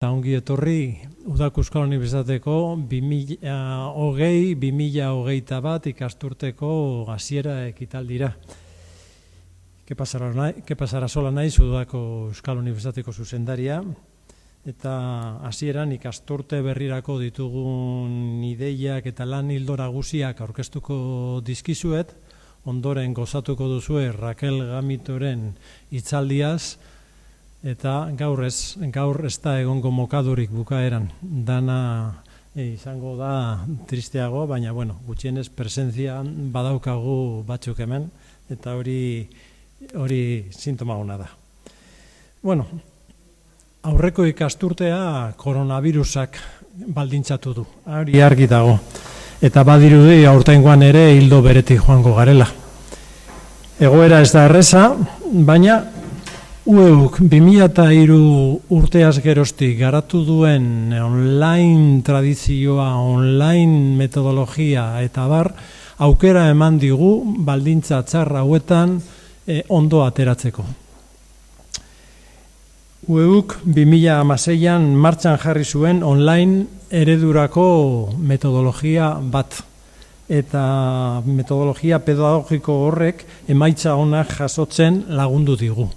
Ongi etorri Udako Euskal Unibertsitateko 2020-2021 ikasturteko hasiera ekitaldira. ¿Qué pasará sola naiz Udako Euskal Unibertsitateko zuzendaria eta hasieran ikasturte berrirako ditugun ideiak eta lan ildo nagusiak aurkeztuko dizkizuet, ondoren gozatuko duzue Raquel Gamitoren hitzaldiaz. Eta gaur ez da egongo mokadurik bukaeran. Dana izango da tristeago, baina gutxienez presentzia badaukagu batzuk hemen, eta hori sintoma ona da. Aurreko ikasturtea koronavirusak baldintzatu du, hori argi dago. Eta badirudi aurtengoan ere hildo beretik joango garela. Egoera ez da erreza, baina UEUk 2003 urteaz geroztik garatu duen online tradizioa, online metodologia eta aukera eman digu baldintza txar hauetan ondo ateratzeko. UEUk 2016an martxan jarri zuen online eredurako metodologia bat. Eta metodologia pedagogiko horrek emaitza onak jasotzen lagundu digu.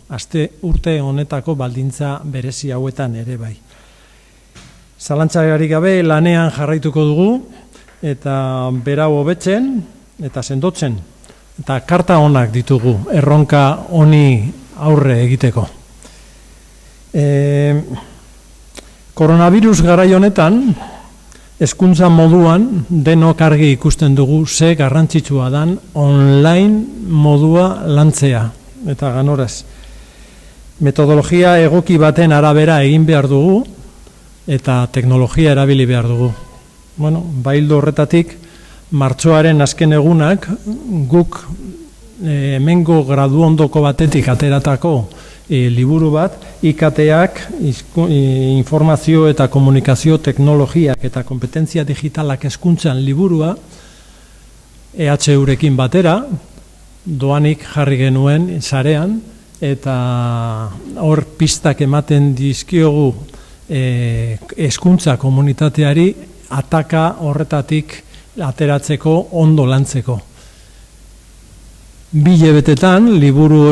Urte honetako baldintza berezi hauetan ere bai. Zalantzari gabe lanean jarraituko dugu eta berau hobetzen eta sendotzen. Eta karta onak ditugu erronka honi aurre egiteko. Koronavirus garai honetan hezkuntza moduan denok argi ikusten dugu ze garrantzitsua dan online modua lantzea eta ganoraz. Metodologia egoki baten arabera egin behar dugu eta teknologia erabili behar dugu. Baildo horretatik martxoaren azken egunak guk hemengo graduondoko batetik ateratako liburu bat, IKTak, informazio eta komunikazio teknologiak eta kompetentzia digitalak hezkuntzan liburua, EHUrekin batera, doanik jarri genuen sarean, eta hor pistak ematen dizkiogu hezkuntza komunitateari ataka horretatik ateratzeko ondo lantzeko. 2 hilabetetan liburu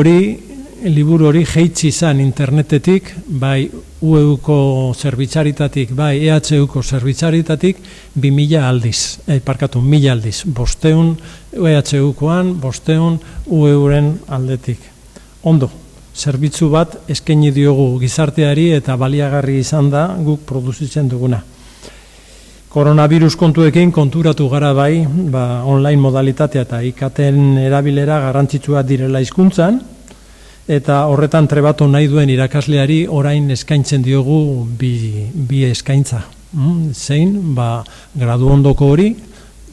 hori jaitsi izan internetetik, bai UEUko zerbitzaritatik, bai EHUko zerbitzaritatik 1000 aldiz, 1000 aldiz, 500 EHUkoan, 500 UEUren aldetik. Ondo, zerbitzu bat eskaini diogu gizarteari eta baliagarri izan da guk produzitzen duguna. Koronavirus kontuekin konturatu gara bai, online modalitatea eta IKTen erabilera garrantzitsua direla hizkuntzan, eta horretan trebatu nahi duen irakasleari orain eskaintzen diogu bi eskaintza. Zein, gradu ondoko hori,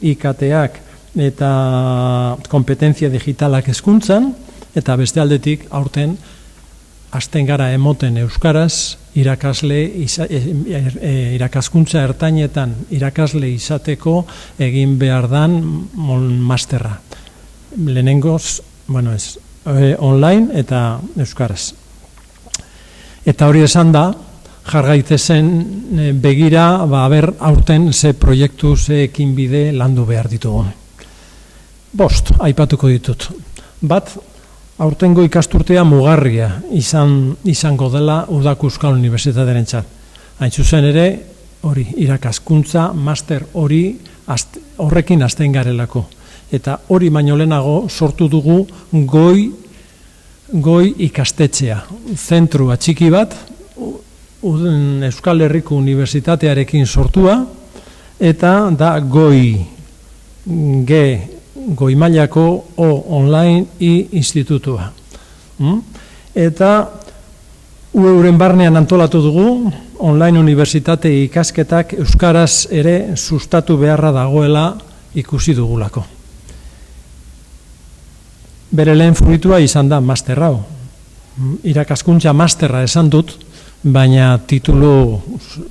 IKTak eta kompetentzia digitalak hezkuntzan, eta beste aldetik aurten hasten gara emoten euskaraz, irakaskuntza ertainetan irakasle izateko egin behar dan masterra. Lehenengoz, online eta euskaraz. Eta hori esan da, jargaitezen begira, aurten ze proiektu, ze ekinbide landu behar ditugu. 5 aipatuko ditut. Bat, aurtengo ikasturtea mugarria izango dela Udako Euskal Unibertsitatearentzat. Hain zuzen ere, hori irakaskuntza, master horrekin hasten garelako. Eta hori baino lehenago sortu dugu goi ikastetxea. Zentrua txiki bat, Euskal Herriko Unibertsitatearekin sortua, eta da goi mailako online institutua. Eta UEUren barnean antolatu dugu, online unibertsitate ikasketak euskaraz ere sustatu beharra dagoela ikusi dugulako. Bere lehen fruitua izan da master hau. Irakaskuntza masterra esan dut, baina titulu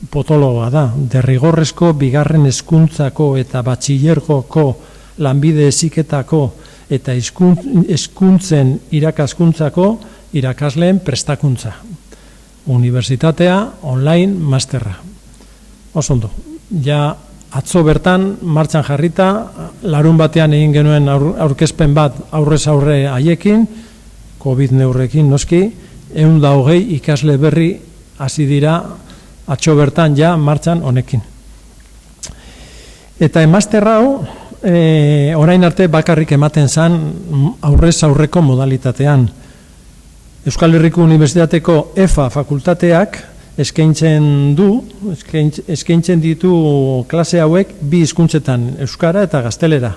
potoloa da. Derrigorrezko bigarren hezkuntzako eta batxilergoko lanbide heziketako eta hezkuntzen irakaskuntzako irakasleen prestakuntza. unibertsitatea, online, masterra. Osondo, ja atzo bertan martxan jarrita, larun batean egin genuen aurkezpen bat aurrez aurre haiekin, COVID neurrekin noski, 120 ikasle berri hasi dira atzo bertan ja martxan honekin. Eta master hau, orain arte bakarrik ematen zen aurrez aurreko modalitatean. Euskal Herriko Unibertsitateko EFA fakultateak eskaintzen ditu klase hauek bi hizkuntzetan, euskara eta gaztelera,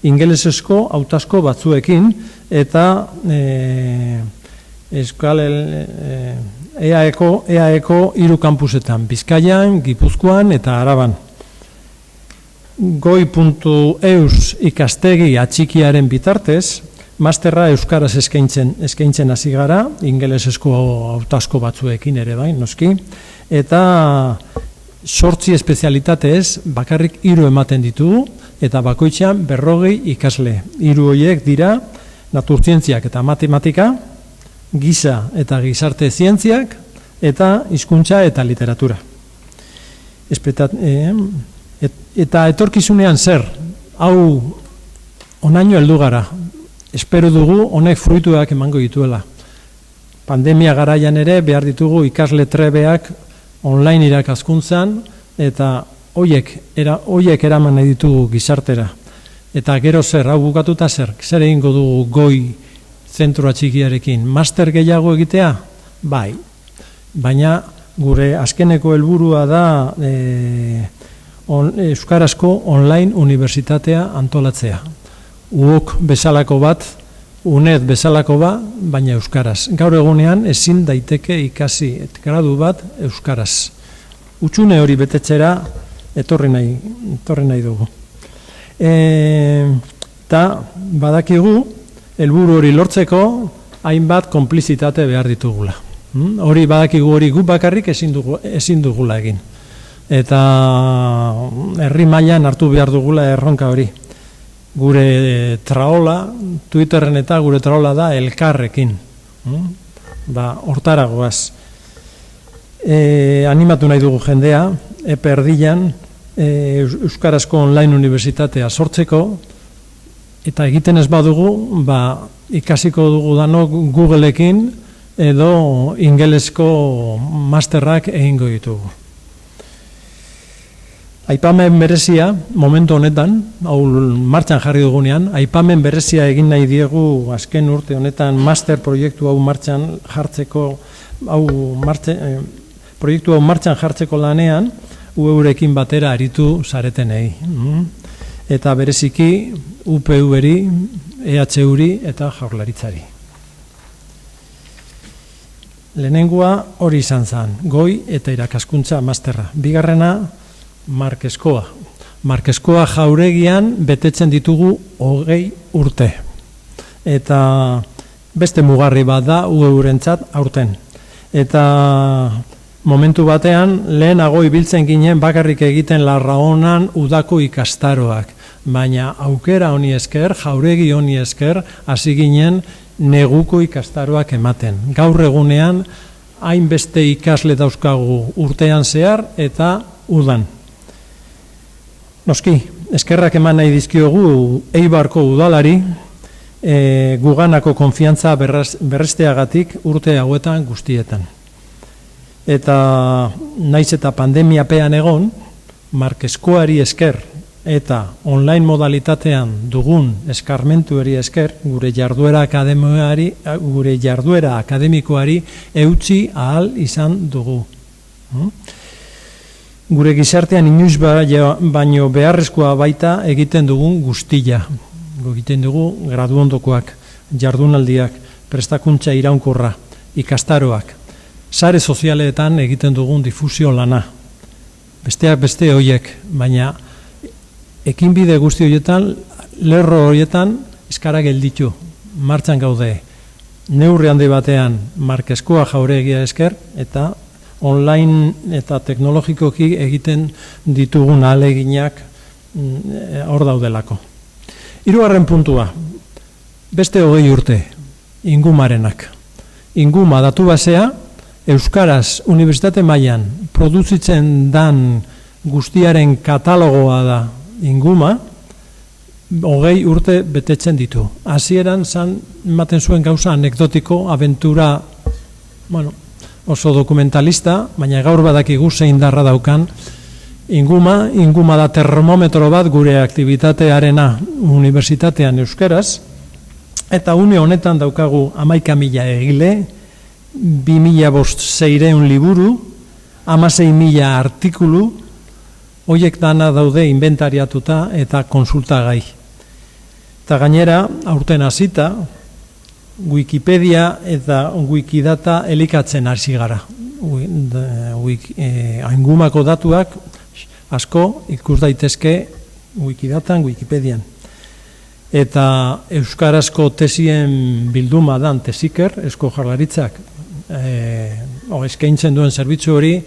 ingelesezko hautazko batzuekin eta EAEko 3 kampusetan, Bizkaian, Gipuzkoan eta Araban. Goi.eus ikastegi atxikiaren bitartez, masterra euskaraz eskaintzen hasi gara, ingelesezko hautazko batzuekin ere bai, noski, eta 8 espezialitatez bakarrik 3 ematen ditugu, eta bakoitzean 40 ikasle. 3 horiek dira naturzientziak eta matematika, giza eta gizarte zientziak, eta hizkuntza eta literatura. Eta etorkizunean zer, hau onaino heldu gara, espero dugu honek fruituak emango dituela. Pandemia garaian ere behar ditugu ikasle trebeak online irakaskuntzan, eta hoiek eraman nahi ditugu gizartera. Eta gero zer, hau bukatuta zer egingo dugu goi zentroa txikiarekin, master gehiago egitea? Bai, baina gure azkeneko helburua da euskarazko online unibertsitatea antolatzea. UOK bezalako bat, UNED bezalako bat, baina euskaraz. Gaur egunean ezin daiteke ikasi gradu bat euskaraz. Utxune hori betetzera etorri nahi dugu. Eta badakigu, helburu hori lortzeko hainbat konplizitate behar ditugula. Hori badakigu hori gu bakarrik ezin dugula egin. Eta herri mailan hartu behar dugula erronka hori. Gure traola, Twitterren eta gure traola da elkarrekin. Hortaragoaz. Animatu nahi dugu jendea, epe erdian, euskarazko online unibertsitatea sortzeko, eta egiten ez badugu, ikasiko dugu danok Googleekin edo ingelesko masterrak egingo ditugu. Aipamen berezia, momentu honetan, hau martxan jarri dugunean, aipamen berezia egin nahi diegu azken urte honetan master proiektu hau martxan jartzeko, proiektu hau martxan jartzeko lanean, UEurekin batera aritu zaretenei. Eta bereziki UPV-ri, EHU-ri eta Jaurlaritzari. Lehenengoa hori izan zen, goi eta irakaskuntza masterra. Bigarrena, Markeskoa. Markeskoa jauregian betetzen ditugu 20 urte. Eta beste mugarri bat da UEurentzat aurten. Eta momentu batean lehenago ibiltzen ginen bakarrik egiten Larraonan udako ikastaroak. Baina aukera honi esker, jauregi honi esker, hasi ginen neguko ikastaroak ematen. Gaur egunean hainbeste ikasle dauzkagu urtean zehar eta udan. Noski, eskerrak eman nahi dizkiogu Eibarko udalari, guganako konfiantza berresteagatik urte hauetan guztietan. Eta naiz eta pandemiapean egon, Markeskoari esker eta online modalitatean dugun eskarmentuari esker, gure jarduera akademikoari eutsi ahal izan dugu. Gure gizartean inoiz baino beharrezkoa baita egiten dugun guztia. Egiten dugu graduondokoak, jardunaldiak, prestakuntza iraunkorra, ikastaroak, sare sozialetan egiten dugun difusio lana. Besteak beste horiek, baina ekinbide guzti horietan, lerro horietan eskara gelditu, martxan gaude. Neurri handi batean Markeskoa jauregia esker eta online eta teknologikoki egiten ditugun ahaleginak hor daudelako. 3. puntua, beste 20 urte, ingumarenak. Inguma datu basea Euskaraz unibertsitate mailan produzitzen dan guztiaren katalogoa da Inguma, 20 urte betetzen ditu. Hasieran ematen zuen gauza anekdotiko, aventura, oso dokumentalista, baina gaur badakigu zein indarra daukan Inguma da termometro bat gure aktibitatearena unibertsitatean euskaraz, eta une honetan daukagu 11.000 egile, 2.500 liburu, 16.000 artikulu, horiek dana daude inventariatuta eta konsultagai. Eta gainera, aurten hasita, Wikipedia eta Wikidata elikatzen hasi gara. Ingumako datuak asko ikus daitezke Wikidatan, Wikipedian. Eta euskarazko tesien bilduma dan Tesiker, Eusko Jaurlaritzak, eskaintzen duen zerbitzu hori,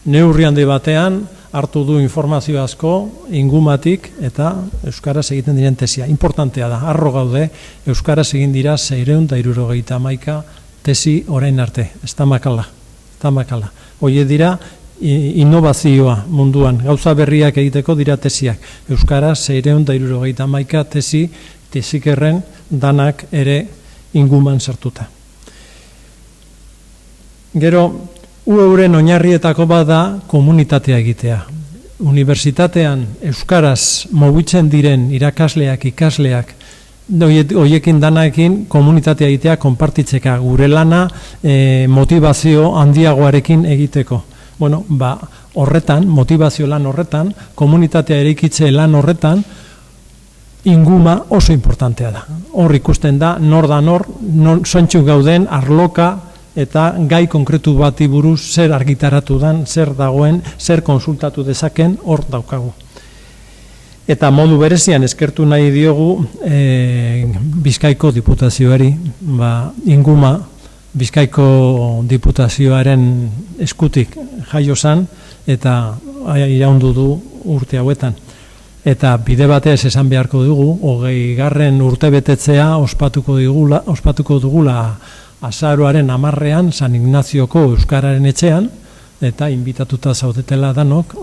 neurri handi batean hartu du informazio asko Ingumatik eta euskaraz egiten diren tesia. Importantea da, harro gaude, euskaraz egin dira 671 tesi orain arte, ez da makala. Hoie dira innovazioa munduan, gauza berriak egiteko dira tesiak. Euskaraz 671 Tesikerren danak ere Inguman sartuta. Gero, euren oinarrietako bada komunitatea egitea. Unibertsitatean euskaraz mugitzen diren irakasleak, ikasleak, hoiekin danaekin komunitatea egitea konpartitzeka, gure lana motivazio handiagoarekin egiteko. Horretan, motivazio lan horretan, komunitatea eraikitze lan horretan, Inguma oso importantea da. Hor ikusten da, nor da nor, sointxuk gauden, arloka, eta gai konkretu bati buruz zer argitaratu dan, zer dagoen, zer konsultatu dezaken, hor daukagu. Eta modu berezian eskertu nahi diogu Bizkaiko Diputazioari, Inguma Bizkaiko Diputazioaren eskutik jaio zan, eta iraundu du urte hauetan. Eta bide batez esan beharko dugu, 20. urte betetzea ospatuko dugula azaroaren 10ean San Ignazioko Euskararen etxean, eta inbitatuta zaudetela danok,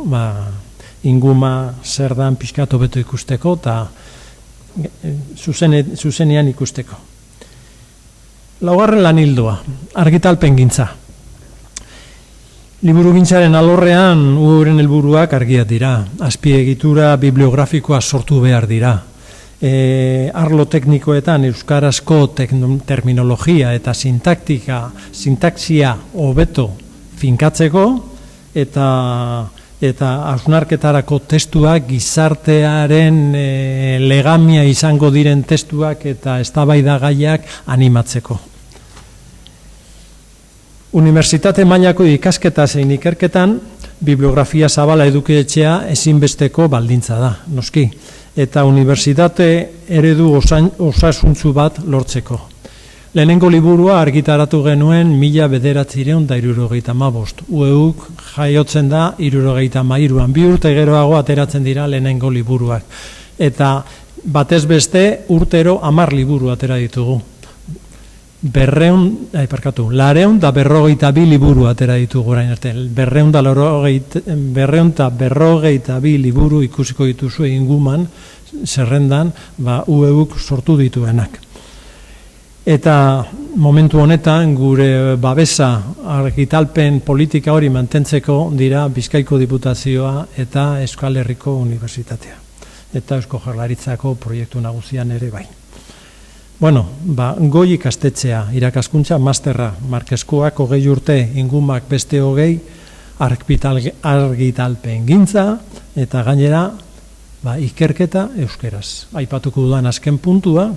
Inguma zer dan pixkat hobeto ikusteko, eta zuzenean ikusteko. 4. lan ildoa, argitalpengintza. Liburugintzaren alorrean euren helburuak argiak dira, azpiegitura bibliografikoa sortu behar dira. Arlo teknikoetan euskarazko terminologia eta sintaksia hobeto finkatzeko, eta hausnarketarako testuak gizartearen legamia izango diren testuak eta eztabaidagaiak animatzeko. Unibertsitate mailako ikasketa zein ikerketan, bibliografia zabala edukietxea ezinbesteko baldintza da, noski, eta unibertsitate eredu osasuntzu bat lortzeko. Lehenengo liburua argitaratu genuen 1975. UEUk jaiotzen da 1973an, 2 urte geroago ateratzen dira lehenengo liburuak. Eta batez beste urtero 10 liburu atera ditugu. 452 liburu atera ditugu orain arte. 452 liburu ikusiko dituzu Inguman zerrendan UEUk sortu dituenak. Eta momentu honetan gure babesa argitalpen politika hori mantentzeko dira Bizkaiko Diputazioa eta Euskal Herriko Unibertsitatea. Eta Eusko Jaurlaritzako proiektu nagusian ere bai. Goi ikastetxea, irakaskuntza, masterra, markeskoak 20 urte, Ingumak beste 20, argitalpen gintza, eta gainera, ikerketa euskeraz. Aipatuko dudan azken puntua,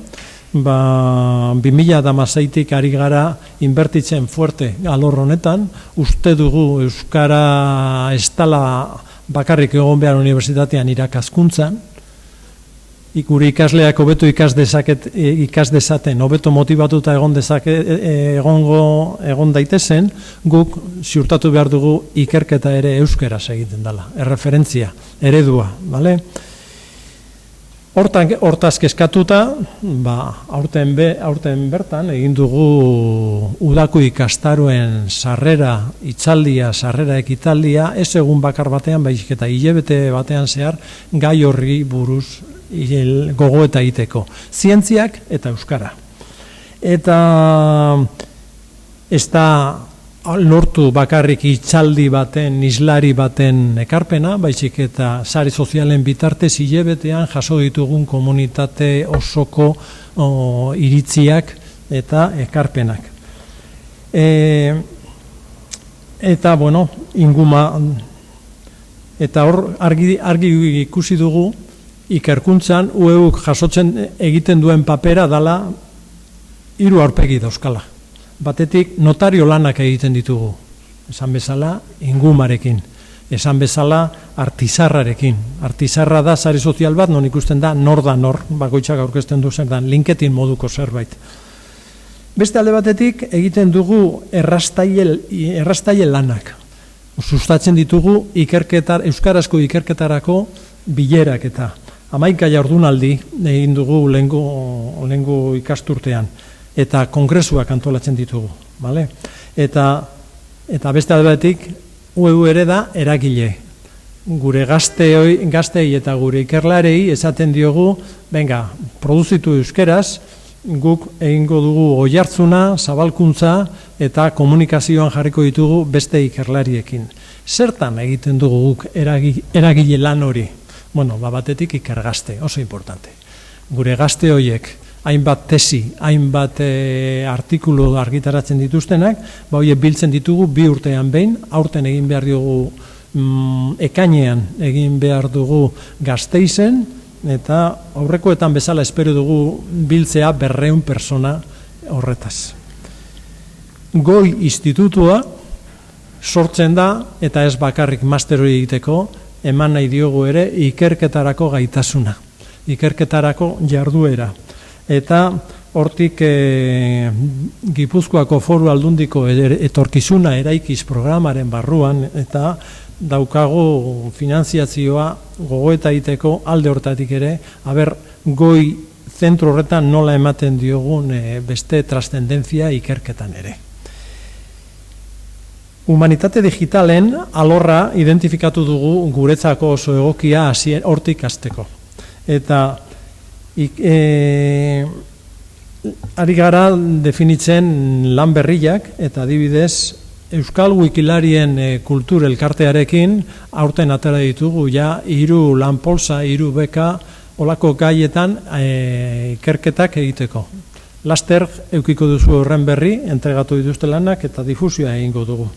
2016tik ari gara inbertitzen fuerte alor honetan, uste dugu euskara ez dela bakarrik egon behar unibertsitatean irakaskuntzan, gure ikasleak hobeto ikas dezaten, hobeto motibatuta egon daitezen, guk ziurtatu behar dugu ikerketa ere euskeraz egiten dela, erreferentzia, eredua, bale? Hortaz kezkatuta, aurten bertan egin dugu udako ikastaroen sarrera itzaldia, sarrera ekitaldia, ez egun bakar batean, baizik eta hilabete batean zehar, gai horri buruz gogoeta egiteko. Zientziak eta euskara. Eta ez da lortu bakarrik itzaldi baten, islari baten ekarpena, baizik eta sare sozialen bitartez hilabetean jaso ditugun komunitate osoko iritziak eta ekarpenak. Eta, bueno, eta hor argi ikusi dugu, ikerkuntzan UEUk jasotzen egiten duen papera dala 3 aurpegi dauzkala. Batetik notario lanak egiten ditugu, esan bezala ingumarekin, esan bezala artizarrarekin. Artizarra da sare sozial bat, non ikusten da nor da nor, bakoitzak aurkezten du zer da, LinkedIn moduko zerbait. Beste alde batetik egiten dugu errastaile lanak. Sustatzen ditugu euskarazko ikerketarako bilerak eta 11 jardunaldi egin dugu lehengo ikasturtean. Eta kongresuak antolatzen ditugu, bale? Eta beste aldetik, UEU ere da eragile. Gure gaztei eta gure ikerlarei esaten diogu, venga, produzitu euskeraz, guk egingo dugu oihartzuna, zabalkuntza eta komunikazioan jarriko ditugu beste ikerlariekin. Zertan egiten dugu guk eragile lan hori? Bueno, batetik ikergazte, oso importante. Gure gazte horiek, hainbat tesi, hainbat artikulu argitaratzen dituztenak, horiek biltzen ditugu 2 urtean behin, aurten egin behar dugu ekainean egin behar dugu Gasteizen, eta aurrekoetan bezala espero dugu biltzea 200 persona horretaz. Goi institutua sortzen da, eta ez bakarrik master hori egiteko, eman nahi diogu ere ikerketarako gaitasuna, ikerketarako jarduera. Eta hortik Gipuzkoako Foru Aldundiko etorkizuna eraikiz programaren barruan eta daukagu finanziazioa gogoeta egiteko alde hortatik ere, goi zentro horretan nola ematen diogun beste trascendentzia ikerketan ere. Humanitate digitalen alorra identifikatu dugu guretzako oso egokia hortik hasteko. Eta ari gara definitzen lan berriak eta adibidez Euskal Wikilarien kultur elkartearekin aurten atera ditugu 3 lanpolsa, 3 beka olako gaietan ikerketak egiteko. Laster eukiko duzu horren berri, entregatu dituzte lanak eta difusioa egingo dugu.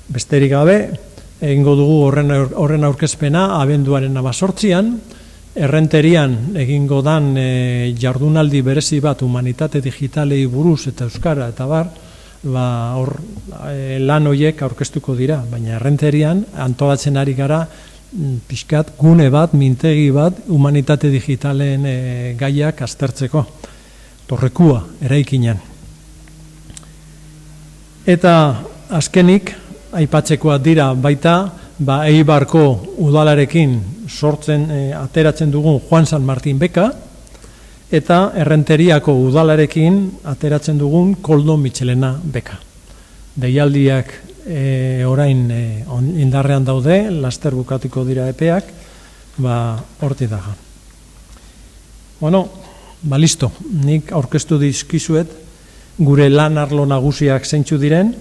Besterik gabe, egingo dugu horren aurkezpena abenduaren 18an, Errenterian egingo dan jardunaldi berezi bat humanitate digitalei buruz eta euskara eta hor lan horiek aurkeztuko dira, baina Errenterian antolatzen ari gara pixkat gune bat, mintegi bat humanitate digitalen gaiak aztertzeko, torrekua eraikinean. Eta azkenik, aipatzekoa dira baita, Eibarko udalarekin ateratzen dugun Juan San Martin beka, eta Errenteriako udalarekin ateratzen dugun Koldo Michelena beka. Deialdiak orain indarrean daude, laster bukatuko dira epeak, horti daga. Bueno, listo, nik aurkeztu dizkizuet gure lan arlo nagusiak zeintzu diren,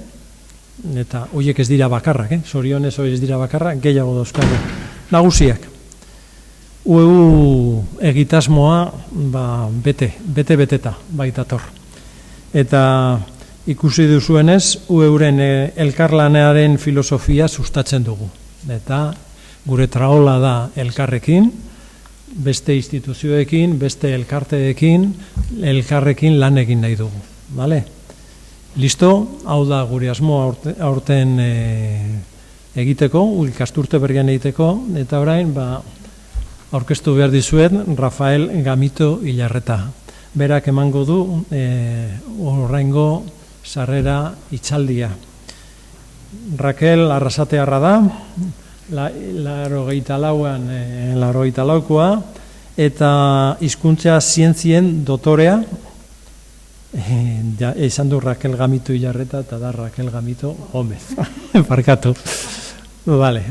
eta horiek ez dira bakarrak, zorionez hori ez dira bakarrak, gehiago dauzkagu. Nagusiak, UEU egitasmoa bete-beteta baitator. Eta ikusi duzuenez, UEUren elkarlanearen filosofia sustatzen dugu. Eta gure traola da elkarrekin, beste instituzioekin, beste elkarrekin lan egin nahi dugu. Bale? Listo, hau da gure asmoa aurten egiteko, ikasturte berrian egiteko, eta orain, aurkeztu behar dizuet, Rafael Gamito Ilarreta. Berak emango du oraingo sarrera itzaldia. Raquel Arrasatearra da, 84koa, eta hizkuntza zientzien dotorea, izan du Raquel Gamito Ilarreta, eta da Raquel Gamito Gómez, parkatu. Vale.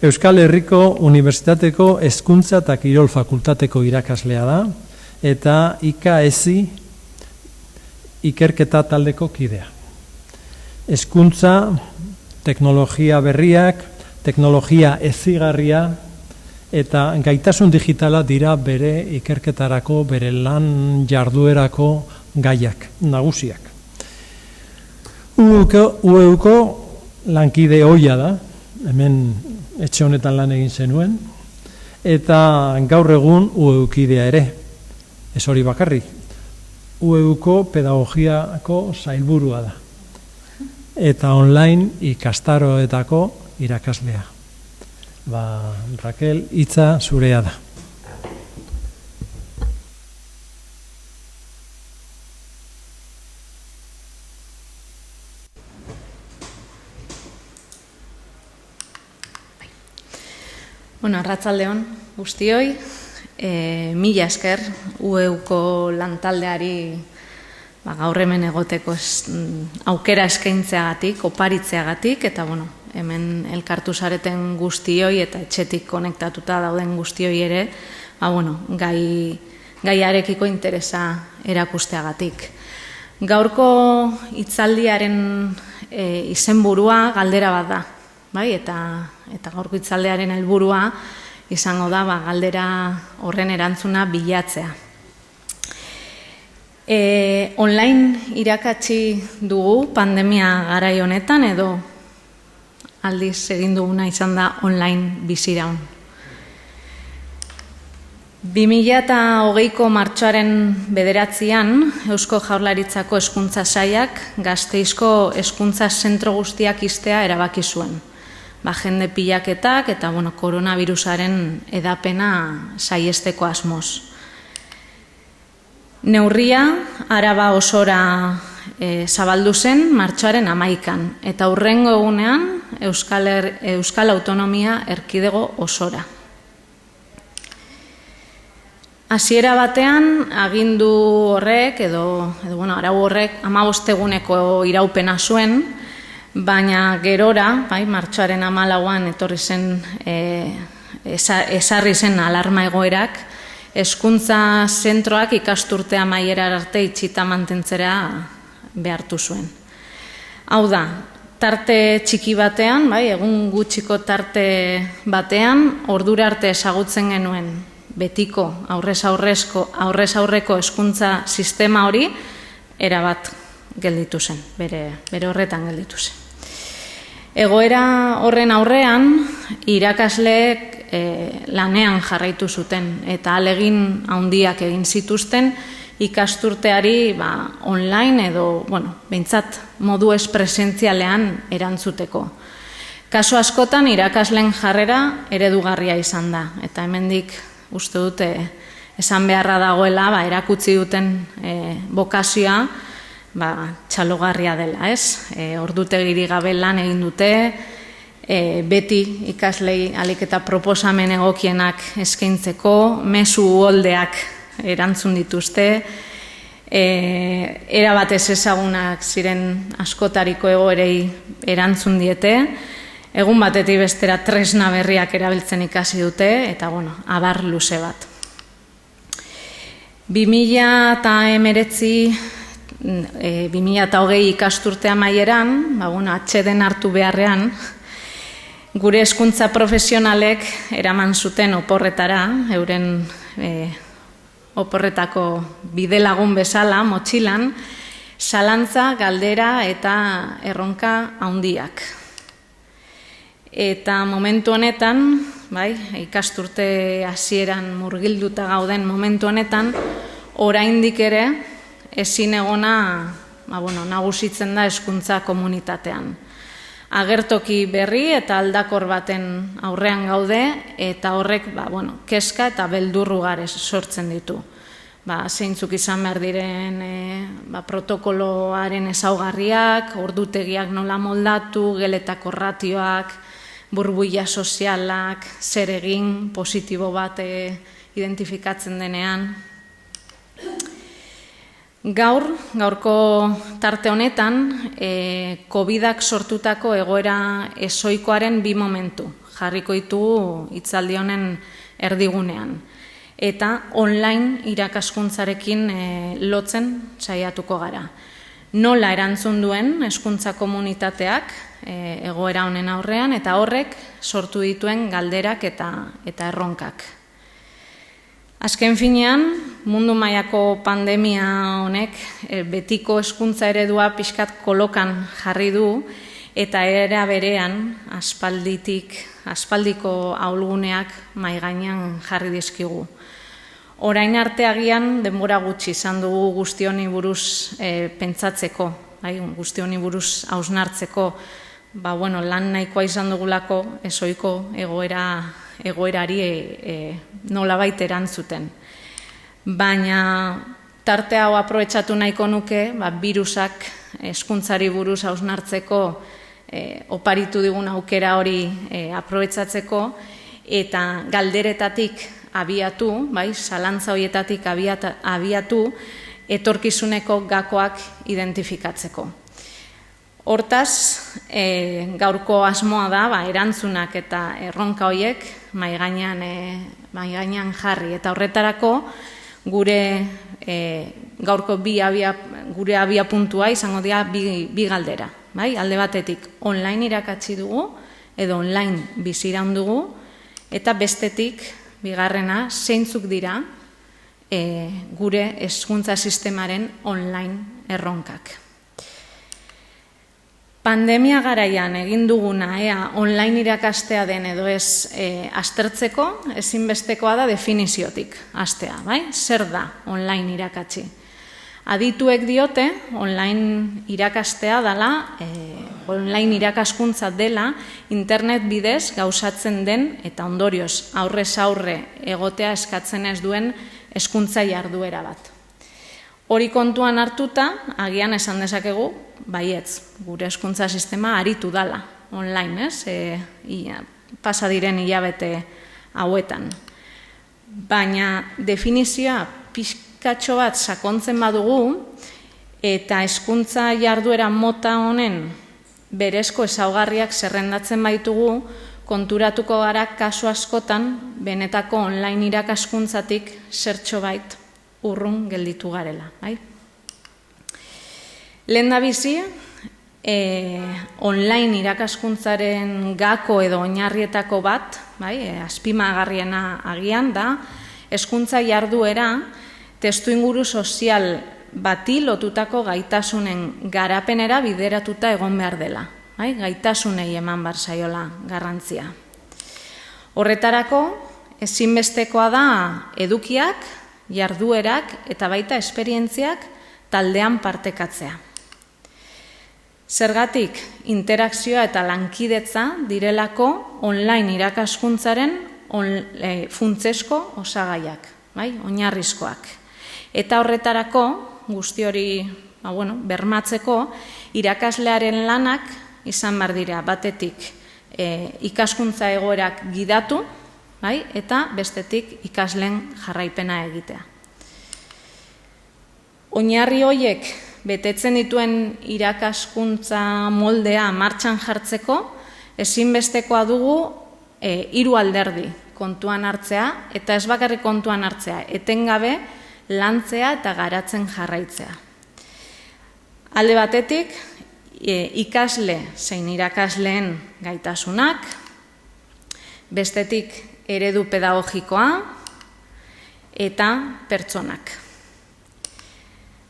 Euskal Herriko Unibertsitateko Hezkuntza eta Kirol Fakultateko irakaslea da, eta IKSI ikerketa taldeko kidea. Hezkuntza, teknologia berriak, teknologia hezigarria eta gaitasun digitala dira bere ikerketarako, bere lan jarduerako gaiak, nagusiak. UEUko lankide ohia da, hemen etxe honetan lan egin zenuen, eta gaur egun UEUkidea ere, ez hori bakarrik, UEUko pedagogiako sailburua da, eta online ikastaroetako irakaslea. Raquel, hitza zurea da. Bueno, arratsaldeon guztioi, mila esker UEUko lantaldeari gaur hemen egoteko aukera eskaintzeagatik, oparitzeagatik, eta hemen elkartu zareten guztioi eta etxetik konektatuta dauden guztioi ere, gaiarekiko interesa erakusteagatik. Gaurko hitzaldiaren izenburua galdera bat da. Eta gaurko hitzaldiaren helburua izango da galdera horren erantzuna bilatzea. Online irakatsi dugu pandemia garai honetan edo aldiz egin duguna izan da online biziraun. 2020ko martxoaren 9an Eusko Jaurlaritzako Hezkuntza Sailak Gasteizko hezkuntza zentro guztiak ixtea erabaki zuen. Jende pilaketak eta koronavirusaren edapena saihesteko asmoz. Neurria Araba osora zabaldu zen martxoaren 11an eta hurrengo egunean Euskal Autonomia Erkidego osora. Hasiera batean agindu horrek edo arau horrek 15 eguneko iraupena zuen, baina gerora, martxoaren 14an etorri zen, ezarri zen alarma egoerak, hezkuntza zentroak ikasturte amaiera arte itxita mantentzera behartu zuen. Hau da, tarte txiki batean, egun gutxiko tarte batean, ordura arte ezagutzen genuen betiko aurrez aurreko hezkuntza sistema hori erabat gelditu zen, bere horretan gelditu zen. Egoera horren aurrean, irakasleek lanean jarraitu zuten eta ahalegin handiak egin zituzten ikasturteari online edo, behintzat modu ez presentzialean erantzuteko. Kasu askotan irakasleen jarrera eredugarria izan da eta hemendik uste dute esan beharra dagoela erakutsi duten bokazioa txalogarria dela, ez? Ordutegi gabe lan egin dute, beti ikaslei ahalik eta proposamen egokienak eskaintzeko, mezu uholdeak erantzun dituzte, erabat ez ezagunak ziren askotariko egoerei erantzun diete, egun batetik bestera tresna berriak erabiltzen ikasi dute, eta abar luze bat. 2020 ikasturte amaieran, atxeden hartu beharrean, gure hezkuntza profesionalek eraman zuten oporretara, euren oporretako bidelagun bezala, motxilan, zalantza, galdera eta erronka handiak. Eta momentu honetan, ikasturte hasieran murgilduta gauden momentu honetan, oraindik ere ezin egona nagusitzen da hezkuntza komunitatean. Agertoki berri eta aldakor baten aurrean gaude eta horrek kezka eta beldur ugari sortzen ditu. Zeintzuk izan behar diren protokoloaren ezaugarriak, ordutegiak nola moldatu, geletako ratioak, burbuila sozialak, zer egin, positibo bat identifikatzen denean. Gaurko tarte honetan, COVID-ak sortutako egoera ezoikoaren 2 momentu jarriko ditugu hitzaldi honen erdigunean. Eta online irakaskuntzarekin lotzen saiatuko gara. Nola erantzun duen hezkuntza komunitateak egoera honen aurrean, eta horrek sortu dituen galderak eta erronkak. Azken finean, mundu mailako pandemia honek betiko hezkuntza eredua pixkat kolokan jarri du, eta era berean aspaldiko ahulguneak mahai gainean jarri dizkigu. Orain arte agian denbora gutxi izan dugu guzti honi buruz pentsatzeko, guzti honi buruz hausnartzeko, lan nahikoa izan dugulako ezoiko egoerari nolabait erantzuten. Baina tarte hau aprobetxatu nahiko nuke, birusak hezkuntzari buruz hausnartzeko oparitu digun aukera hori aprobetxatzeko, eta galderetatik abiatu, zalantza horietatik abiatu, etorkizuneko gakoak identifikatzeko. Hortaz, gaurko asmoa da, erantzunak eta erronka horiek mahai gainean jarri. Eta horretarako, gaurko gure abiapuntua izango dira bi galdera. Alde batetik, online irakatsi dugu, edo online biziraun dugu, eta bestetik, bigarrena, zeintzuk dira gure hezkuntza sistemaren online erronkak. Pandemia garaian egin duguna online irakastea den edo ez aztertzeko, ezinbestekoa da definiziotik hastea, zer da online irakatsi? Adituek diote online irakastea dela, online irakaskuntza dela internet bidez gauzatzen den eta ondorioz aurrez aurre egotea eskatzen ez duen hezkuntza jarduera bat. Hori kontuan hartuta, agian esan dezakegu, baietz, gure hezkuntza sistema aritu dala online, pasa diren hilabete hauetan. Baina definizioa pixkatxo bat sakontzen badugu, eta hezkuntza jarduera mota honen berezko ezaugarriak zerrendatzen baitugu, konturatuko gara kasu askotan benetako online irakaskuntzatik zertxo bait urrun gelditu garela. Lehendabizi, online irakaskuntzaren gako edo oinarrietako bat, azpimagarriena agian da, hezkuntza jarduera testuinguru sozial bati lotutako gaitasunen garapenera bideratuta egon behar dela. Gaitasunei eman behar zaiola garrantzia. Horretarako, ezinbestekoa da edukiak, jarduerak eta baita esperientziak taldean partekatzea. Zergatik, interakzioa eta lankidetza direlako online irakaskuntzaren funtsesko osagaiak, oinarrizkoak. Eta horretarako, guzti hori bermatzeko, irakaslearen lanak izan behar dira batetik ikaskuntza egoerak gidatu, eta bestetik ikasleen jarraipena egitea. Oinarri horiek betetzen dituen irakaskuntza moldea martxan jartzeko, ezinbestekoa dugu 3 alderdi kontuan hartzea, eta ez bakarrik kontuan hartzea, etengabe lantzea eta garatzen jarraitzea. Alde batetik, ikasle zein irakasleen gaitasunak, bestetik eredu pedagogikoa eta pertsonak.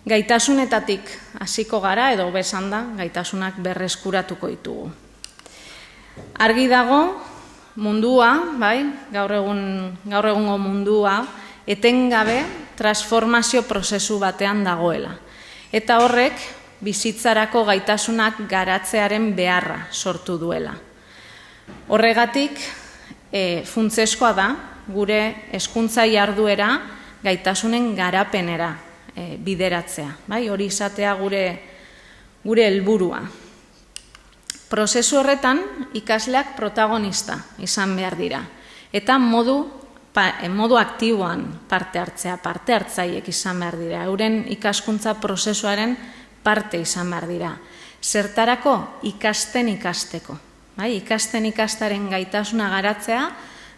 Gaitasunetatik hasiko gara edo besan da gaitasunak berreskuratuko ditugu. Argi dago mundua, gaur egungo mundua, etengabe transformazio prozesu batean dagoela. Eta horrek bizitzarako gaitasunak garatzearen beharra sortu duela. Horregatik, funtseskoa da gure hezkuntza jarduera gaitasunen garapenera bideratzea. Hori izatea gure helburua. Prozesu horretan ikasleak protagonista izan behar dira. Eta modu aktiboan parte hartzaileek izan behar dira. Euren ikaskuntza prozesuaren parte izan behar dira. Zertarako ikasteko. Ikasten ikastaren gaitasuna garatzea,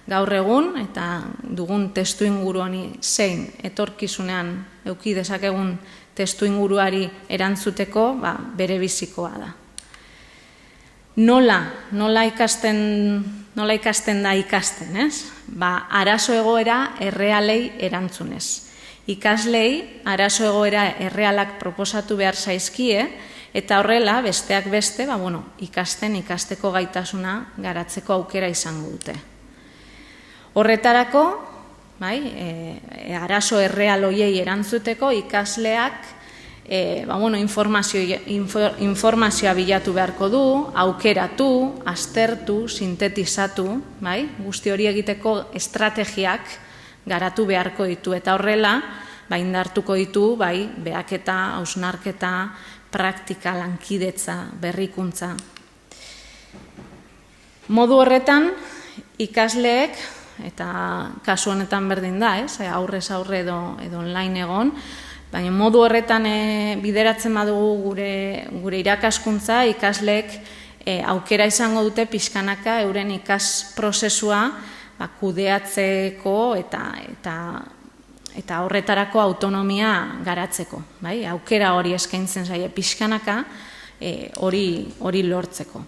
gaur egun, eta dugun testu inguru honi zein etorkizunean eduki dezakegun testu inguruari erantzuteko, bere bizikoa da. Nola ikasten da ikasten, ez? Arazo egoera errealei erantzunez. Ikaslei arazo egoera errealak proposatu behar zaizkie, eta horrela, besteak beste, ikasteko gaitasuna garatzeko aukera izango dute. Horretarako, arazo erreal hoiei erantzuteko ikasleak informazioa bilatu beharko du, aukeratu, aztertu, sintetizatu, guzti hori egiteko estrategiak garatu beharko ditu, eta horrela, indartuko ditu, behaketa, hausnarketa, praktika, lankidetza, berrikuntza. Modu horretan, ikasleek, eta kasu honetan berdin da, aurrez aurre edo online egon, baina modu horretan bideratzen badugu gure irakaskuntza, ikasleek aukera izango dute pixkanaka euren ikas prozesua kudeatzeko eta horretarako autonomia garatzeko. Aukera hori eskaintzen zaie pixkanaka hori lortzeko.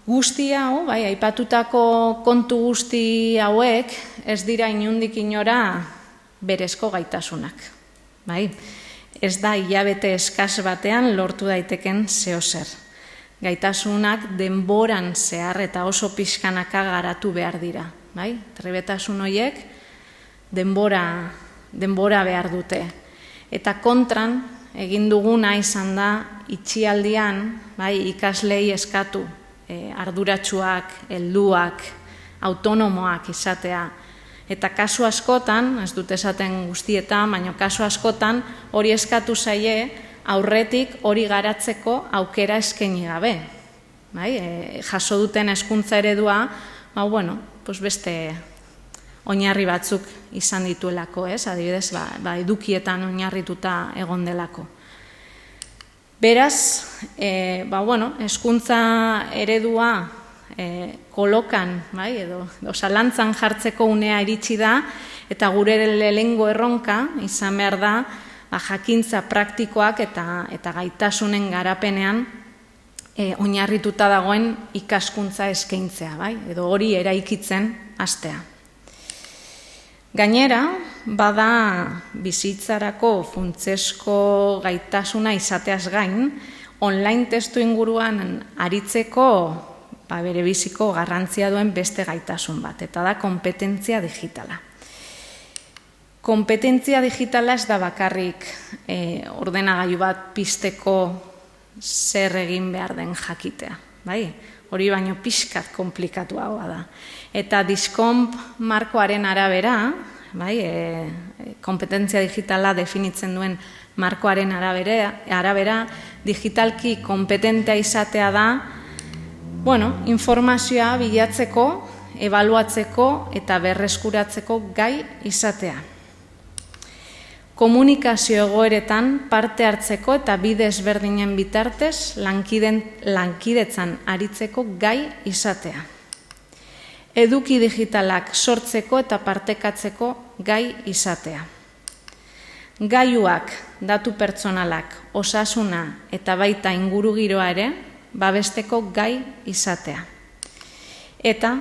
Guzti hau, aipatutako kontu guzti hauek ez dira inondik inora berezko gaitasunak. Ez da hilabete eskas batean lortu daiteken zeozer. Gaitasunak denboran zehar eta oso pixkanaka garatu behar dira. Trebetasun horiek denbora behar dute. Eta kontran egin duguna izan da itxialdian ikaslei eskatu arduratsuak, helduak, autonomoak izatea. Eta kasu askotan, ez dut esaten guztietan, baina kasu askotan hori eskatu zaie aurretik hori garatzeko aukera eskaini gabe. Jaso duten hezkuntza eredua, beste oinarri batzuk izan dituelako, adibidez, edukietan oinarrituta egon delako. Beraz, hezkuntza eredua kolokan, edo zalantzan jartzeko unea iritsi da, eta gure lehengo erronka izan behar da, jakintza praktikoak eta gaitasunen garapenean oinarrituta dagoen ikaskuntza eskaintzea, edo hori eraikitzen hastea. Gainera, bada bizitzarako funtsezko gaitasuna izateaz gain, online testu inguruan aritzeko bere biziko garrantzia duen beste gaitasun bat, eta da konpetentzia digitala. Konpetentzia digitala ez da bakarrik ordenagailu bat pizteko zer egin behar den jakitea. Hori baino pixkat komplikatuagoa da. Eta Discomp markoaren arabera, kompetentzia digitala definitzen duen markoaren arabera, digitalki kompetentea izatea da, informazioa bilatzeko, ebaluatzeko eta berreskuratzeko gai izatea. Komunikazio egoeretan parte hartzeko eta bide ezberdinen bitartez lankidetzan aritzeko gai izatea. Eduki digitalak sortzeko eta partekatzeko gai izatea. Gailuak, datu pertsonalak, osasuna eta baita ingurugiroa ere babesteko gai izatea. Eta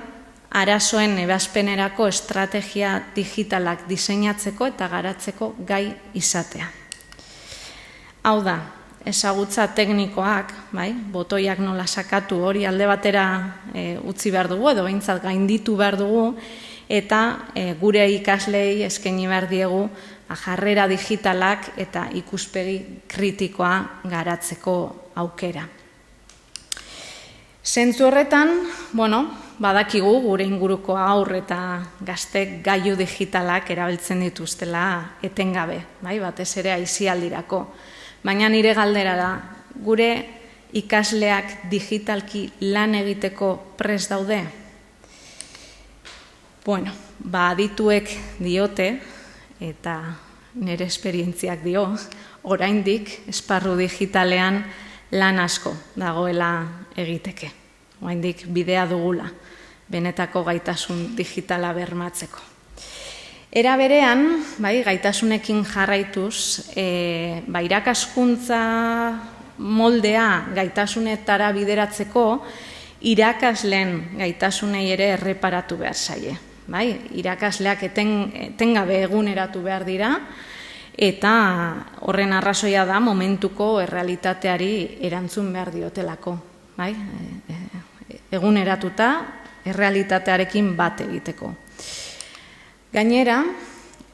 arazoen ebazpenerako estrategia digitalak diseinatzeko eta garatzeko gai izatea. Hau da, ezagutza teknikoak, botoiak nola sakatu hori alde batera utzi behar dugu, edo behintzat gainditu behar dugu, eta gure ikaslei eskaini behar diegu jarrera digitalak eta ikuspegi kritikoa garatzeko aukera. Zentzu horretan, badakigu gure inguruko haur eta gaztek gailu digitalak erabiltzen dituztela etengabe, batez ere aisialdirako. Baina nire galdera da, gure ikasleak digitalki lan egiteko prest daude? Bueno, adituek diote, eta nire esperientziak dio, oraindik esparru digitalean lan asko dagoela egiteke. Oraindik bidea dugula, benetako gaitasun digitala bermatzeko. Era berean, gaitasunekin jarraituz, irakaskuntza moldea gaitasunetara bideratzeko, irakasleen gaitasunei ere erreparatu behar zaie. Irakasleak etengabe eguneratu behar dira, eta horren arrazoia da momentuko errealitateari erantzun behar diotelako. Eguneratuta errealitatearekin bat egiteko. Gainera,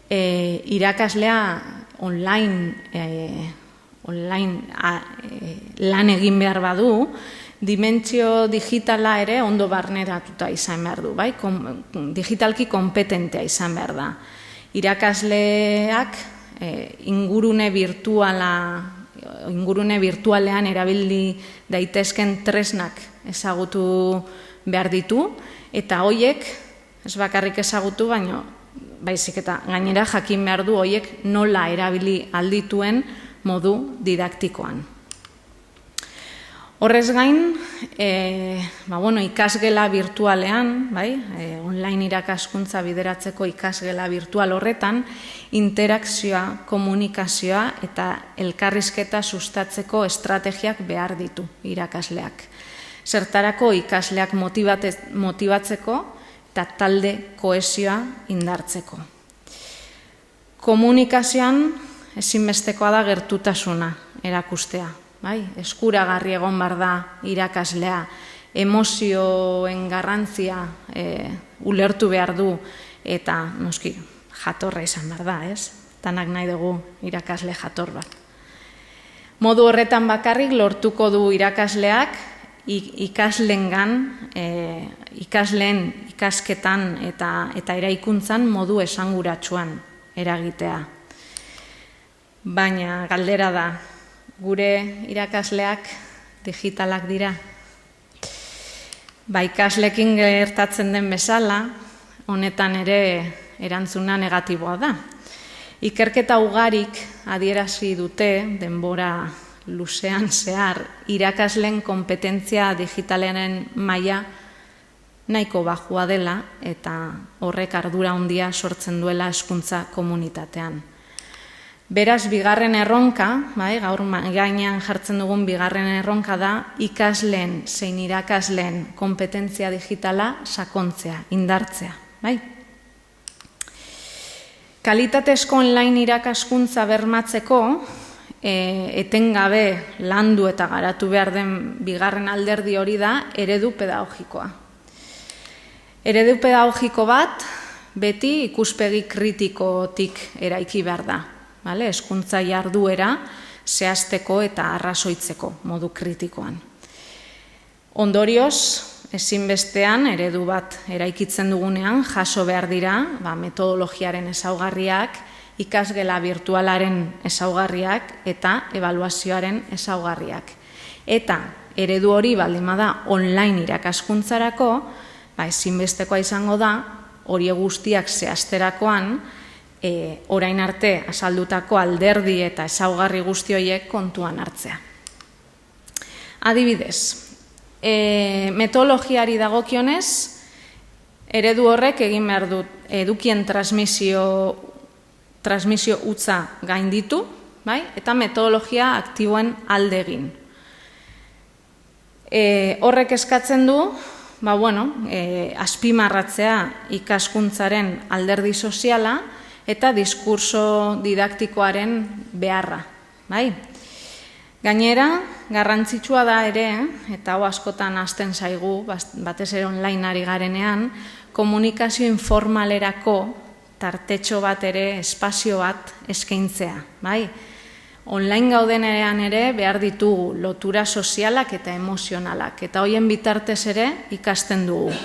irakaslea online lan egin behar badu, dimentsio digitala ere ondo barneratuta izan behar du, digitalki kompetentea izan behar da. Irakasleak ingurune virtualean erabili daitezken tresnak ezagutu behar ditu, eta hoiek, ez bakarrik ezagutu, baino baizik eta gainera jakin behar du hoiek nola erabili aldituen modu didaktikoan. Horrez gain, ikasgela virtualean, online irakaskuntza bideratzeko ikasgela virtual horretan, interakzioa, komunikazioa eta elkarrizketa sustatzeko estrategiak behar ditu irakasleak. Zertarako ikasleak motibatzeko eta talde kohesioa indartzeko. Komunikazioan ezinbestekoa da gertutasuna erakustea. Eskuragarri egon behar da irakaslea, emozioen garrantzia ulertu behar du, eta noski jatorra izan behar da, ez? Tanak nahi dugu irakasle jator bat. Modu horretan bakarrik lortuko du irakasleak ikasleen ikasketan eta eraikuntzan modu esanguratsuan eragitea. Baina galdera da, gure irakasleak digitalak dira. Ikaslekin gertatzen den bezala, honetan ere erantzuna negatiboa da. Ikerketa ugarik adierazi dute denbora luzean zehar irakasleen konpetentzia digitalaren maila nahiko bajua dela eta horrek ardura handia sortzen duela hezkuntza komunitatean. Beraz, bigarren erronka, gaur gainean jartzen dugun bigarren erronka da, ikasleen zein irakasleen kompetentzia digitala sakontzea, indartzea. Kalitatezko online irakaskuntza bermatzeko, etengabe landu eta garatu behar den bigarren alderdi hori da eredu pedagogikoa. Eredu pedagogiko bat beti ikuspegi kritikotik eraiki behar da. Hezkuntza jarduera zehazteko eta arrazoitzeko modu kritikoan. Ondorioz, ezinbestean eredu bat eraikitzen dugunean jaso behar dira metodologiaren ezaugarriak, ikasgela virtualaren ezaugarriak eta ebaluazioaren ezaugarriak. Eta eredu hori baldin bada online irakaskuntzarako, ezinbestekoa izango da hori guztiak zehazterakoan orain arte azaldutako alderdi eta ezaugarri guzti horiek kontuan hartzea. Adibidez, metodologiari dagokionez, eredu horrek egin behar dut edukien transmisio hutsa gainditu, eta metodologia aktiboen alde egin. Horrek eskatzen du, azpimarratzea ikaskuntzaren alderdi soziala, eta diskurso didaktikoaren beharra. Gainera, garrantzitsua da ere, eta hau askotan hasten zaigu, batez ere online ari garenean, komunikazio informalerako tartetxo bat ere, espazio bat eskaintzea. Online gaudenean ere behar ditugu lotura sozialak eta emozionalak, eta hoien bitartez ere ikasten dugu.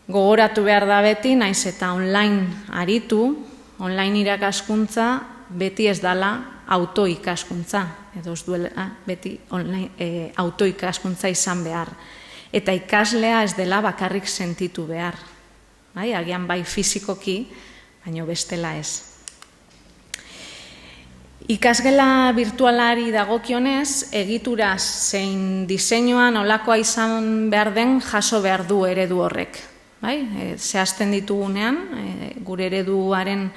Gogoratu behar da beti, naiz eta online aritu, online irakaskuntza beti ez dala autoikaskuntza, edo ez duela beti autoikaskuntza izan behar. Eta ikaslea ez dela bakarrik sentitu behar. Agian bai fizikoki, baina bestela ez. Ikasgela virtualari dagokionez, egitura zein diseinuan olakoa izan behar den jaso behar du eredu horrek. Zehazten ditugunean, gure ereduaren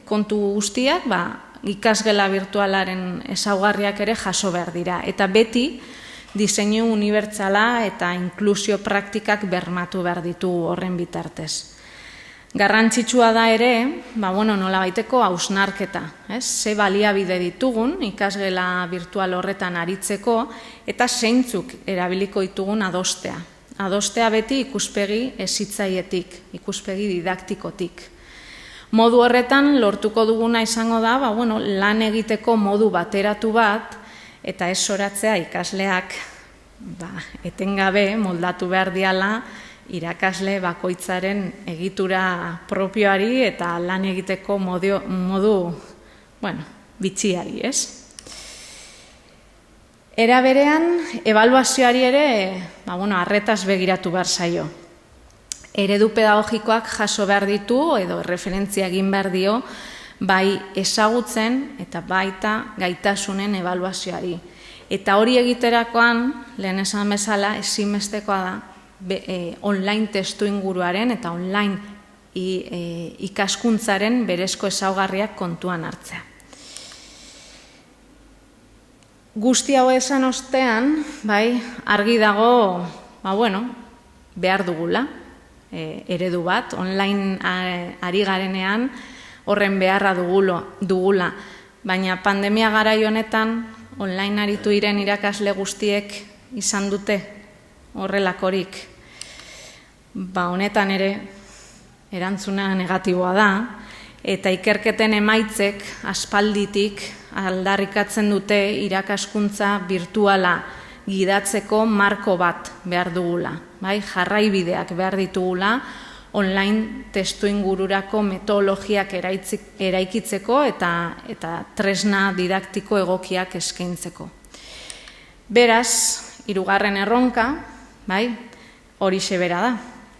kontu guztiak, ikasgela virtualaren ezaugarriak ere jaso behar dira. Eta beti, diseinu unibertsala eta inklusio praktikak bermatu behar ditu horren bitartez. Garrantzitsua da ere, nola baiteko hausnarketa, ze baliabide ditugun ikasgela virtual horretan aritzeko eta zeintzuk erabiliko ditugun adostea. Adostea beti ikuspegi hezitzaietik, ikuspegi didaktikotik. Modu horretan lortuko duguna izango da, lan egiteko modu bateratu bat eta ez zoratzea ikasleak etengabe moldatu behar diala irakasle bakoitzaren egitura propioari eta lan egiteko modu bitxiari, ez? Era berean, ebaluazioari ere, arretaz begiratu behar zaio. Eredu pedagogikoak jaso behar ditu edo referentzia egin behar dio bai ezagutzen eta baita gaitasunen ebaluazioari. Eta hori egiterakoan, lehen esan bezala, ezinbestekoa da online testu inguruaren eta online ikaskuntzaren berezko ezaugarriak kontuan hartzea. Guzti hau esan ostean, argi dago, behar dugula, eredu bat, online ari garenean horren beharra dugula, baina pandemia garai honetan online aritu diren irakasle guztiek izan dute horrelakorik. Honetan ere erantzuna negatiboa da, eta ikerketen emaitzek aspalditik aldarrikatzen dute irakaskuntza virtuala gidatzeko marko bat behar dugula. Jarraibideak behar ditugula online testu ingururako metodologiak eraikitzeko eta tresna didaktiko egokiak eskaintzeko. Beraz, hirugarren erronka, horixe bera da.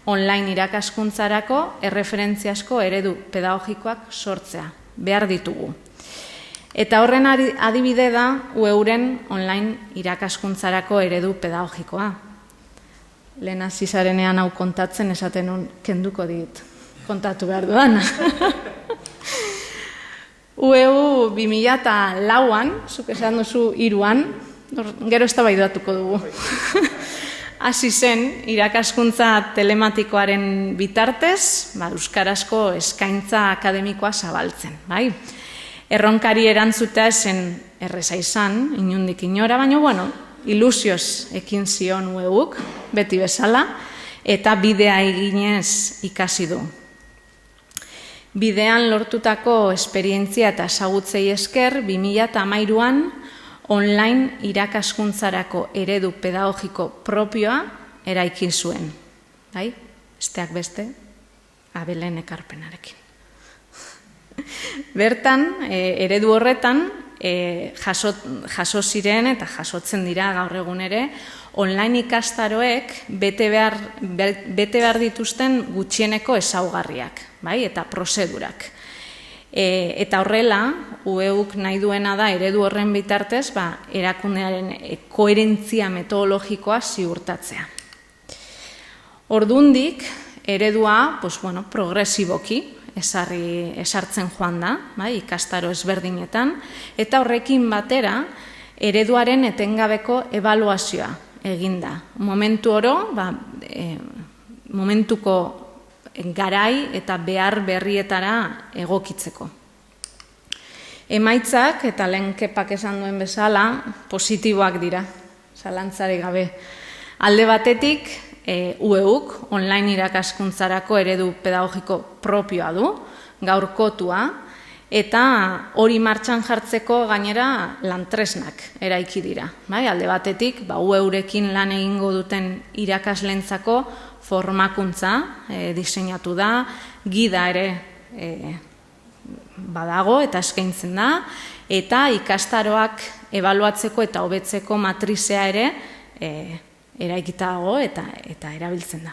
Online irakaskuntzarako erreferentziazko eredu pedagogikoak sortzea, behar ditugu. Eta horren adibide da UEUren online irakaskuntzarako eredu pedagogikoa. Lehen hasi zarenean hau kontatzen esaten kenduko dit kontatu behar dudan. UEU 2004an, zuk esan duzu 3an, gero eztabaidatuko dugu. Hasi zen irakaskuntza telematikoaren bitartez, euskarazko eskaintza akademikoa zabaltzen, Erronkari erantzutea zen erreza izan, inundik inora, baina ilusioz ekin zion UEUk, beti bezala, eta bidea eginez ikasi du. Bidean lortutako esperientzia eta ezagutzei esker, 2013an online irakaskuntzarako eredu pedagogiko propioa eraiki zuen. Besteak beste, Abelen ekarpenarekin. Bertan, eredu horretan, jaso ziren eta jasotzen dira gaur egun ere, online ikastaroek bete behar dituzten gutxieneko ezaugarriak, eta prozedurak. Eta horrela, UEUk nahi duena da eredu horren bitartez, erakundearen koherentzia metodologikoa ziurtatzea. Ordundik, eredua, progresiboki, esartzen joan da, ikastaro ezberdinetan, eta horrekin batera, ereduaren etengabeko ebaluazioa eginda. Momentu oro, momentuko garai eta behar berrietara egokitzeko. Emaitzak, eta lehen Kepak esan duen bezala, positiboak dira, zalantzarik gabe. Alde batetik, UEUk online irakaskuntzarako eredu pedagogiko propioa du, gaurkotua, eta hori martxan jartzeko gainera lantresnak eraiki dira. Alde batetik, UEUrekin lan egingo duten irakaslentzako formakuntza diseinatu da, gida ere badago eta eskaintzen da, eta ikastaroak ebaluatzeko eta hobetzeko matrizea ere eraikita dago eta erabiltzen da.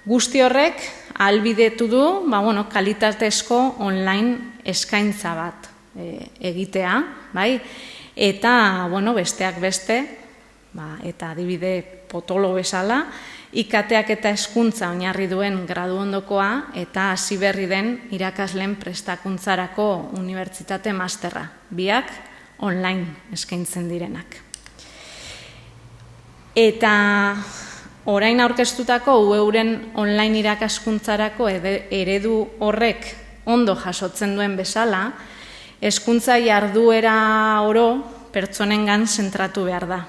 Guzti horrek ahalbidetu du kalitatezko online eskaintza bat egitea, eta besteak beste, eta adibide potolo bezala, IKTak eta hezkuntza oinarri duen gradu ondokoa eta hasi berri den irakasleen prestakuntzarako unibertsitate masterra, biak online eskaintzen direnak. Eta orain aurkeztutako UEUren online irakaskuntzarako eredu horrek ondo jasotzen duen bezala, hezkuntza jarduera oro pertsonengan zentratu behar da,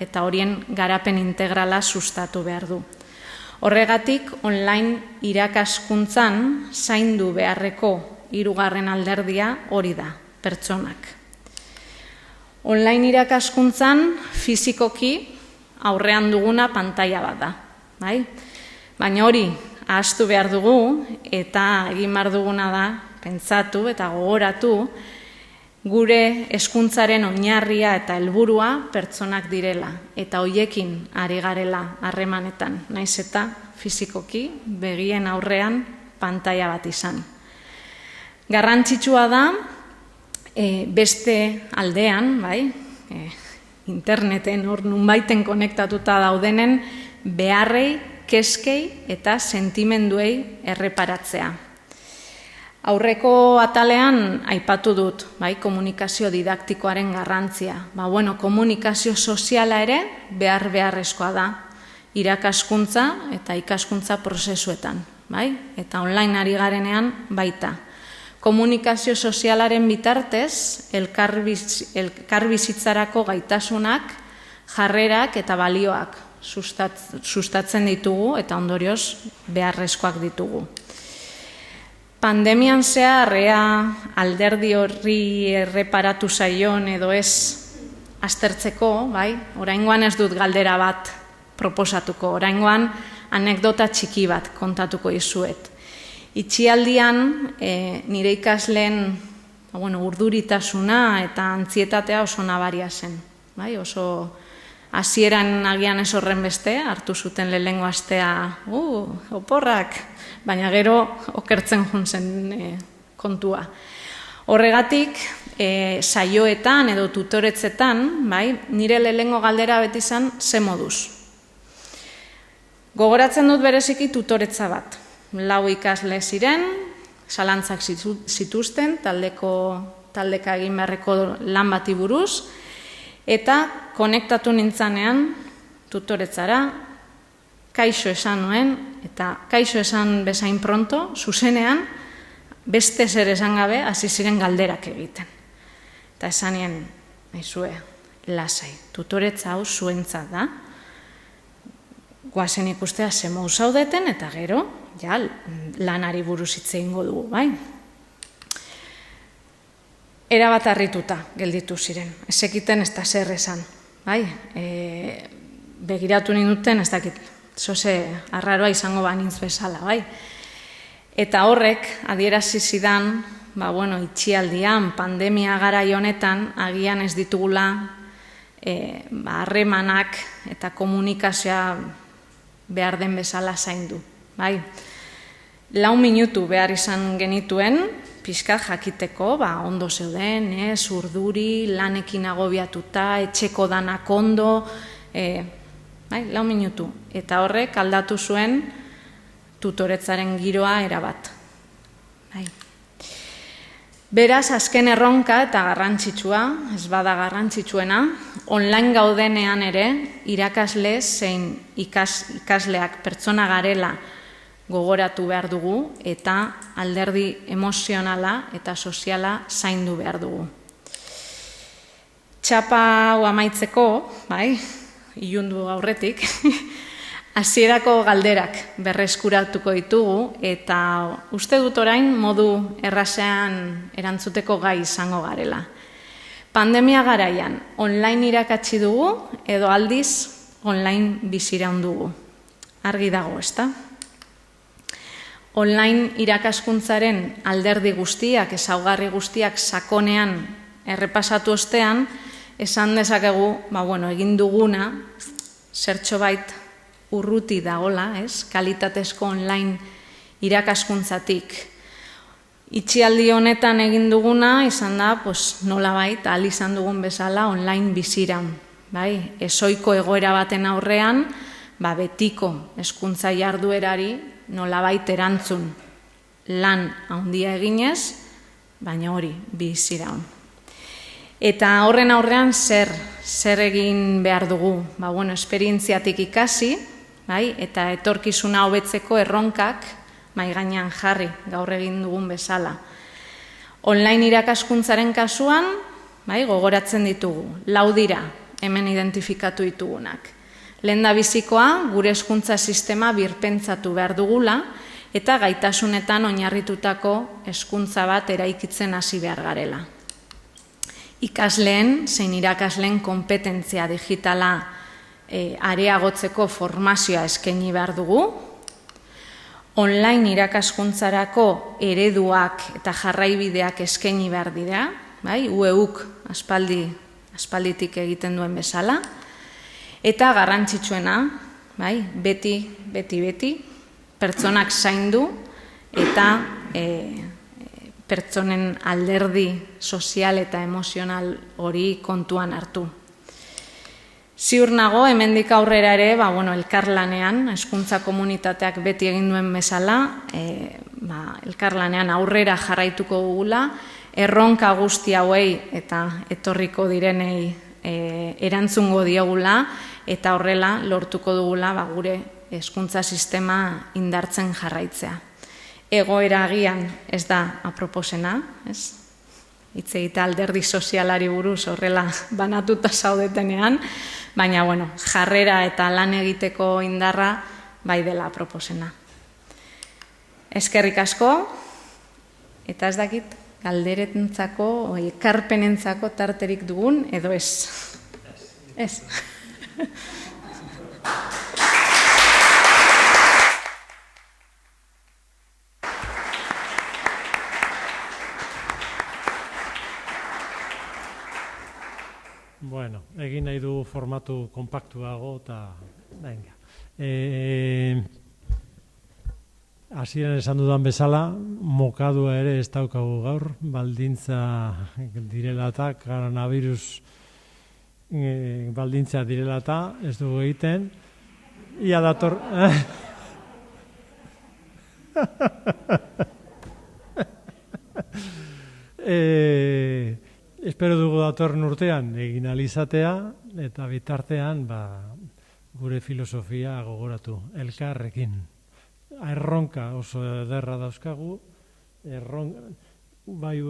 eta horien garapen integrala sustatu behar du. Horregatik, online irakaskuntzan zaindu beharreko hirugarren alderdia hori da, pertsonak. Online irakaskuntzan fizikoki aurrean duguna pantaila bat da, baina hori ahaztu behar dugu eta egin behar duguna da pentsatu eta gogoratu gure hezkuntzaren oinarria eta helburua pertsonak direla eta hoiekin ari garela harremanetan, naiz eta fizikoki begien aurrean pantaila bat izan. Garrantzitsua da beste aldean, interneten hor nunbaiten konektatuta daudenen beharrei, kezkei eta sentimenduei erreparatzea. Aurreko atalean aipatu dut, komunikazio didaktikoaren garrantzia. Komunikazio soziala ere beharrezkoa da irakaskuntza eta ikaskuntza prozesuetan, eta online ari garenean baita. Komunikazio sozialaren bitartez, elkarbizitzarako gaitasunak, jarrerak eta balioak sustatzen ditugu eta ondorioz beharrezkoak ditugu. Pandemian zehar alderdi horri erreparatu zaion edo ez aztertzeko, oraingoan ez dut galdera bat proposatuko, oraingoan anekdota txiki bat kontatuko dizuet. Itxialdian nire ikasleen urduritasuna eta antzietatea oso nabaria zen. Oso hasieran agian ez horren beste, hartu zuten lehenengo astea, oporrak, baina gero okertzen joan zen kontua. Horregatik, saioetan edo tutoretzetan, nire lehenengo galdera beti izan ze moduz. Gogoratzen dut bereziki tutoretza bat. 4 ikasle ziren, zalantzak zituzten, taldeka egin beharreko lan bati buruz, eta konektatu nintzanean tutoretzara, kaixo esan nuen, eta kaixo esan bezain pronto, zuzenean, beste zer esan gabe, hasi ziren galderak egiten. Eta esanien, naizue, lasai, tutoretza hau zuentzat da, guazen ikustea zemo zaudeten, eta gero, lanari buruz hitz egingo dugu, Erabat harrituta gelditu ziren, ez ekiten ez da zer esan, begiratu ninduten, ez dakit, zoze arraroa izango banintz bezala, Eta horrek, adierazi zidan, itxialdian, pandemia garai honetan, agian ez ditugula harremanak eta komunikazioa behar den bezala zaindu. 4 minutu behar izan genituen, pixka jakiteko, ondo zeuden, urduri, lanekin agobiatuta, etxeko danak ondo, 4 minutu. Eta horrek aldatu zuen tutoretzaren giroa erabat. Beraz, azken erronka eta garrantzitsua, ez bada garrantzitsuena, online gaudenean ere, irakasle zein ikasleak pertsona garela gogoratu behar dugu eta alderdi emozionala eta soziala zaindu behar dugu. Txapa hau amaitzeko, ilundu aurretik, hasierako galderak berreskuratuko ditugu eta uste dut orain modu errazean erantzuteko gai izango garela. Pandemia garaian online irakatsi dugu edo aldiz online biziraun dugu. Argi dago, ezta? online irakaskuntzaren alderdi guztiak, ezaugarri guztiak sakonean errepasatu ostean, esan dezakegu, egin duguna, zertxobait urruti dagola, kalitatezko online irakaskuntzatik. Itxialdi honetan egin duguna, izan da, nolabait, ahal izan dugun bezala online biziran. Ezoiko egoera baten aurrean, betiko hezkuntza jarduerari nolabait erantzun lan handia eginez, baina hori biziran. Eta horren aurrean zer egin behar dugu? Esperientziatik ikasi, eta etorkizuna hobetzeko erronkak mahai gainean jarri, gaur egin dugun bezala. Online irakaskuntzaren kasuan, gogoratzen ditugu, 4 dira hemen identifikatu ditugunak. Lehendabizikoa, gure hezkuntza sistema birpentsatu behar dugula, eta gaitasunetan oinarritutako hezkuntza bat eraikitzen hasi behar garela. Ikasleen, zein irakasleen konpetentzia digitala areagotzeko formazioa eskaini behar dugu. Online irakaskuntzarako ereduak eta jarraibideak eskaini behar dira, UEUk aspalditik egiten duen bezala. Eta garrantzitsuena, beti, pertsonak zaindu eta pertsonen alderdi sozial eta emozional hori kontuan hartu. Ziur nago, hemendik aurrera ere, elkarlanean, hezkuntza komunitateak beti egin duen bezala, elkarlanean aurrera jarraituko dugula, erronka guzti hauei eta etorriko direnei erantzungo diogula, eta horrela lortuko dugula gure hezkuntza sistema indartzen jarraitzea. Egoera agian ez da aproposena, hitz egite alderdi sozialari buruz horrela banatuta zaudetenean, baina jarrera eta lan egiteko indarra bai dela aproposena. Eskerrik asko, eta ez dakit galderentzako, ekarpenentzako tarterik dugun, edo ez. Ez. Bueno, egin nahi du formatu kompaktuago eta venga. Hasieran esan dudan bezala, mokadua ere ez daukagu gaur, baldintza direla eta, koronavirus baldintza direla eta, ez dugu egiten. Ia dator... Espero dugu datorren urtean egin alizatea, eta bitartean gure filosofia gogoratu, elkarrekin. Erronka oso ederra dauzkagu, bai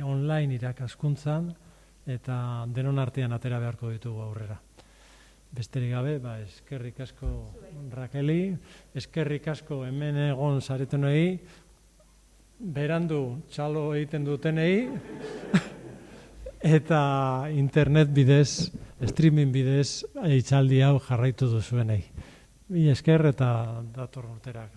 online irakaskuntzan, eta denon artean atera beharko ditugu aurrera. Besterik gabe, eskerrik asko Rakeli, eskerrik asko hemen egon zaretenei, berandu txalo egiten dutenei, eta internet bidez, streaming bidez, hitzaldi hau jarraitu duzuenei. Mila esker eta dator urterak.